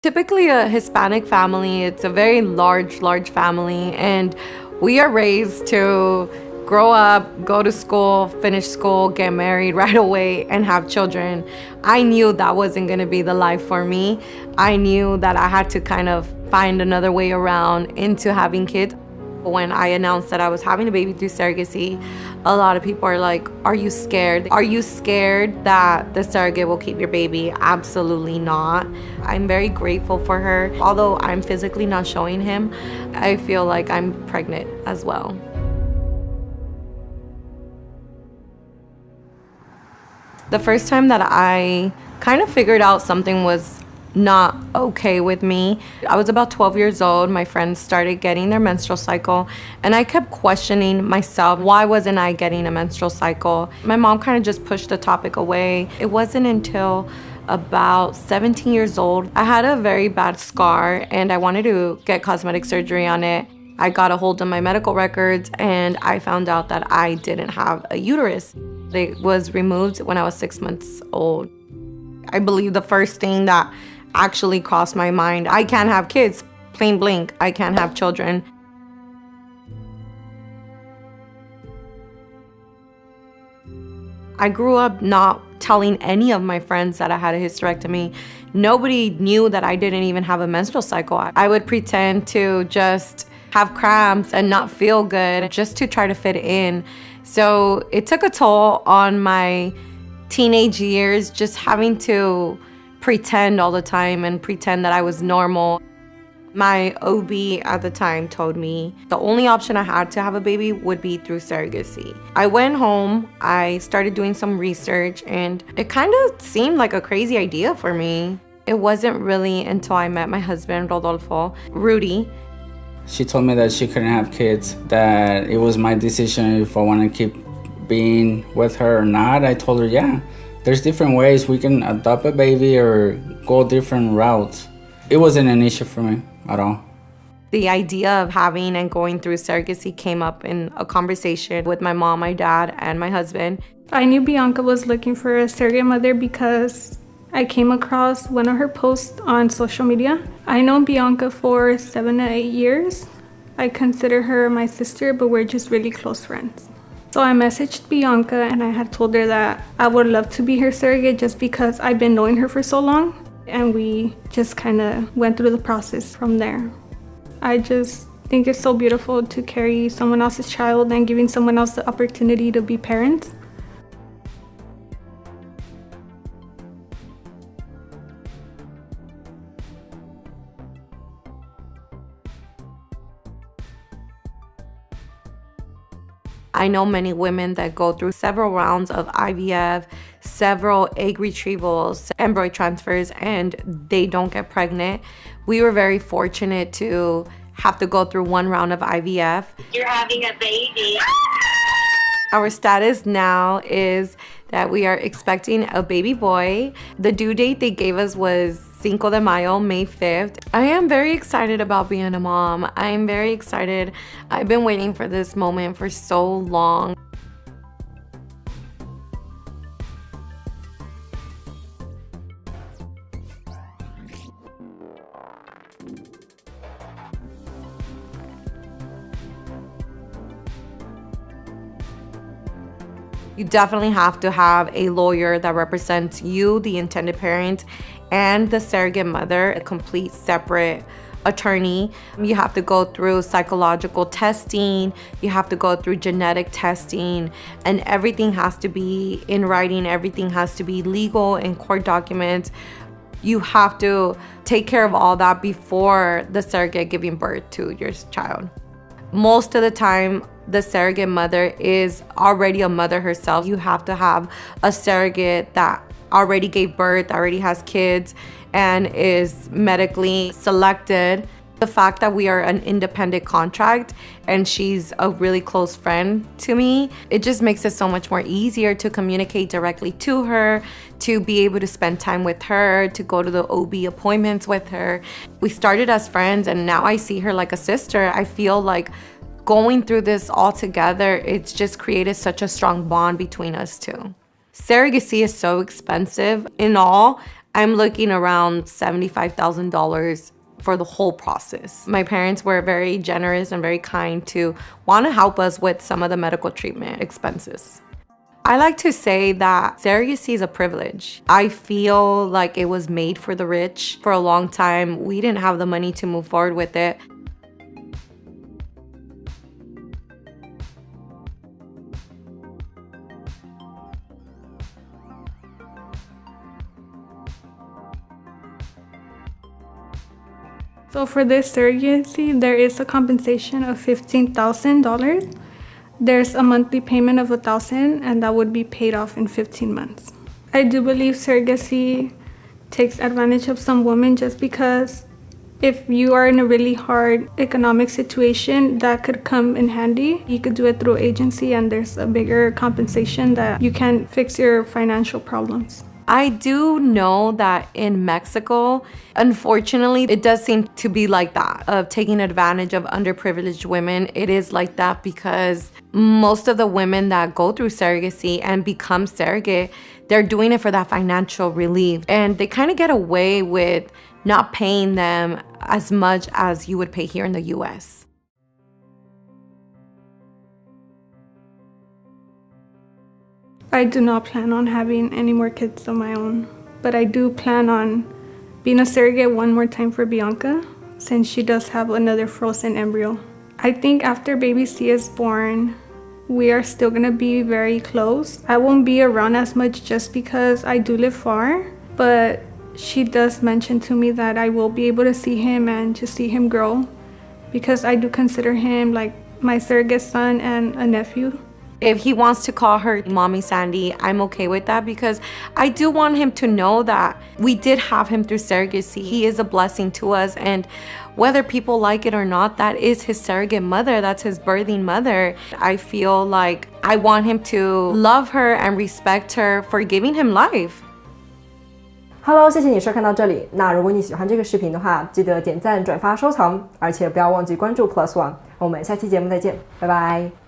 Typically a Hispanic family, it's a very large family, and we are raised to grow up, go to school, finish school, get married right away, and have children. I knew that wasn't gonna be the life for me. I knew that I had to kind of find another way around into having kids. When I announced that I was having a baby through surrogacy, a lot of people are like, are you scared? Are you scared that the surrogate will keep your baby? Absolutely not. I'm very grateful for her. Although I'm physically not showing him, I feel like I'm pregnant as well. The first time that I kind of figured out something was not okay with me, I was about 12 years old. My friends started getting their menstrual cycle, and I kept questioning myself, why wasn't I getting a menstrual cycle? My mom kind of just pushed the topic away. It wasn't until about 17 years old, I had a very bad scar and I wanted to get cosmetic surgery on it. I got a hold of my medical records and I found out that I didn't have a uterus. It was removed when I was 6 months old. I believe the first thing that actually crossed my mind, I can't have kids, plain blank, I can't have children. I grew up not telling any of my friends that I had a hysterectomy. Nobody knew that I didn't even have a menstrual cycle. I would pretend to just have cramps and not feel good just to try to fit in. So it took a toll on my teenage years, just having to pretend all the time and pretend that I was normal. My OB at the time told me the only option I had to have a baby would be through surrogacy. I went home, I started doing some research, and it kind of seemed like a crazy idea for me. It wasn't really until I met my husband, Rodolfo, Rudy. She told me that she couldn't have kids, that it was my decision if I want to keep being with her or not. I told her, yeah, there's different ways we can adopt a baby or go different routes. It wasn't an issue for me at all. The idea of having and going through surrogacy came up in a conversation with my mom, my dad, and my husband. I knew Bianca was looking for a surrogate mother because I came across one of her posts on social media. I know Bianca for 7 to 8 years. I consider her my sister, but we're just really close friends. So I messaged Bianca and I had told her that I would love to be her surrogate just because I've been knowing her for so long. And we just kind of went through the process from there. I just think it's so beautiful to carry someone else's child and giving someone else the opportunity to be parents. I know many women that go through several rounds of IVF, several egg retrievals, embryo transfers, and they don't get pregnant. We were very fortunate to have to go through one round of IVF. You're having a baby. Our status now is that we are expecting a baby boy. The due date they gave us was Cinco de Mayo, May 5th. I am very excited about being a mom. I'm very excited. I've been waiting for this moment for so long. You definitely have to have a lawyer that represents you, the intended parent, and the surrogate mother, a complete separate attorney. You have to go through psychological testing, you have to go through genetic testing, and everything has to be in writing, everything has to be legal in court documents. You have to take care of all that before the surrogate giving birth to your child. Most of the time, the surrogate mother is already a mother herself. You have to have a surrogate that already gave birth, already has kids, and is medically selected. The fact that we are an independent contract and she's a really close friend to me, it just makes it so much more easier to communicate directly to her, to be able to spend time with her, to go to the OB appointments with her. We started as friends and now I see her like a sister. I feel like going through this all together, it's just created such a strong bond between us two. Surrogacy is so expensive. In all, I'm looking around $75,000 for the whole process. My parents were very generous and very kind to want to help us with some of the medical treatment expenses. I like to say that surrogacy is a privilege. I feel like it was made for the rich. For a long time, we didn't have the money to move forward with it. So for this surrogacy, there is a compensation of $15,000. There's a monthly payment of $1,000, and that would be paid off in 15 months. I do believe surrogacy takes advantage of some women just because if you are in a really hard economic situation, that could come in handy. You could do it through agency, and there's a bigger compensation that you can fix your financial problems. I do know that in Mexico, unfortunately, it does seem to be like that, of taking advantage of underprivileged women. It is like that because most of the women that go through surrogacy and become surrogate, they're doing it for that financial relief. And they kind of get away with not paying them as much as you would pay here in the US. I do not plan on having any more kids of my own, but I do plan on being a surrogate one more time for Bianca, since she does have another frozen embryo. I think after baby C is born, we are still gonna be very close. I won't be around as much just because I do live far, but she does mention to me that I will be able to see him and just see him grow, because I do consider him like my surrogate son and a nephew. If he wants to call her Mommy Sandy, I'm okay with that because I do want him to know that we did have him through surrogacy. He is a blessing to us, and whether people like it or not, that is his surrogate mother. That's his birthing mother. I feel like I want him to love her and respect her for giving him life. Hello， 谢谢你收看到这里。那如果你喜欢这个视频的话，记得点赞、转发、收藏，而且不要忘记关注Plus One。我们下期节目再见，拜拜。